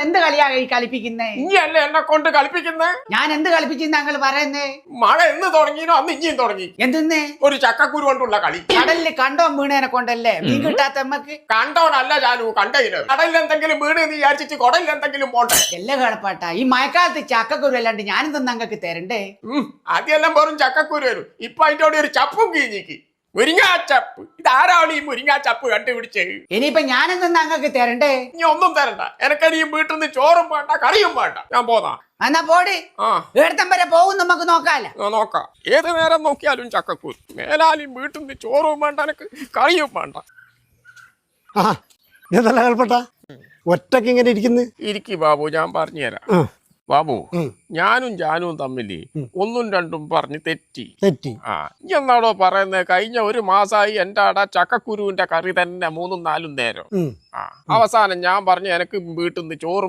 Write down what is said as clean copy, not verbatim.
എന്ത് കളിയാ ഈ കളിപ്പിക്കുന്നേ? ഇനിയല്ലേ എന്നെ കൊണ്ട് കളിപ്പിക്കുന്നേ? ഞാൻ എന്ത് കളിപ്പിച്ചെന്ന് താങ്കൾ പറയുന്നേ? മഴ എന്ന് തുടങ്ങിയോ അന്ന് ഇനിയും തുടങ്ങി. എന്തെന്ന്? ഒരു ചക്കക്കുരു കൊണ്ടുള്ള കളി. കടലില് കണ്ടോ വീണേനെ കൊണ്ടല്ലേ മീൻ കിട്ടാത്ത നമ്മക്ക്? കണ്ടോനല്ല ജാനു, കണ്ടെയ്നർ. കടലിൽ എന്തെങ്കിലും വീണ് നീ വിചാരിച്ചിട്ട് കുടലിൽ എന്തെങ്കിലും പോട്ടെ. എല്ലാ കളപ്പാട്ടാ ഈ മഴക്കാലത്ത് ചക്കക്കുരു അല്ലാണ്ട് ഞാനിത് ഞങ്ങൾക്ക് തരണ്ടേ? ആദ്യമെല്ലാം വെറും ചക്കക്കുരു വരും. ഇപ്പൊ അതിന്റെ കൂടെ ഒരു ചപ്പും കീഞ്ഞിക്ക്. മുരിങ്ങാച്ചപ്പ്. ഇതാരാണ് ഈ മുരിങ്ങാച്ചപ്പ് കണ്ടുപിടിച്ചത്? ഇനിയിപ്പൊ ഞാനെന്ത് ഞങ്ങൾക്ക് തരണ്ടേ? ഇനി ഒന്നും തരണ്ട. എനക്കനിയും വീട്ടിൽ നിന്ന് ചോറും വേണ്ട, കറിയും വേണ്ട. ഞാൻ പോന്നാ. എന്നാ പോടി. ഏടത്തം വരെ പോകും നമുക്ക് നോക്കാല. നോക്കാം. ഏത് നേരം നോക്കിയാലും ചക്കക്കുരു. മേലാലും വീട്ടിൽ നിന്ന് ചോറും വേണ്ട, എനക്ക് കറിയും വേണ്ട. നല്ല കളിപ്പെട്ട ഒറ്റക്ക് ഇങ്ങനെ ഇരിക്കുന്നു. ഇരിക്കി ബാബു, ഞാൻ പറഞ്ഞു തരാം. ബാബു, ഞാനും ജാനുവും തമ്മില് ഒന്നും രണ്ടും പറഞ്ഞ് തെറ്റി. എന്നാടോ പറയുന്നത്? കഴിഞ്ഞ ഒരു മാസമായി എന്റെ ആടെ ചക്കക്കുരുവിന്റെ കറി തന്നെ 3-4 നേരം. അവസാനം ഞാൻ പറഞ്ഞു എനക്ക് വീട്ടിൽ നിന്ന് ചോറും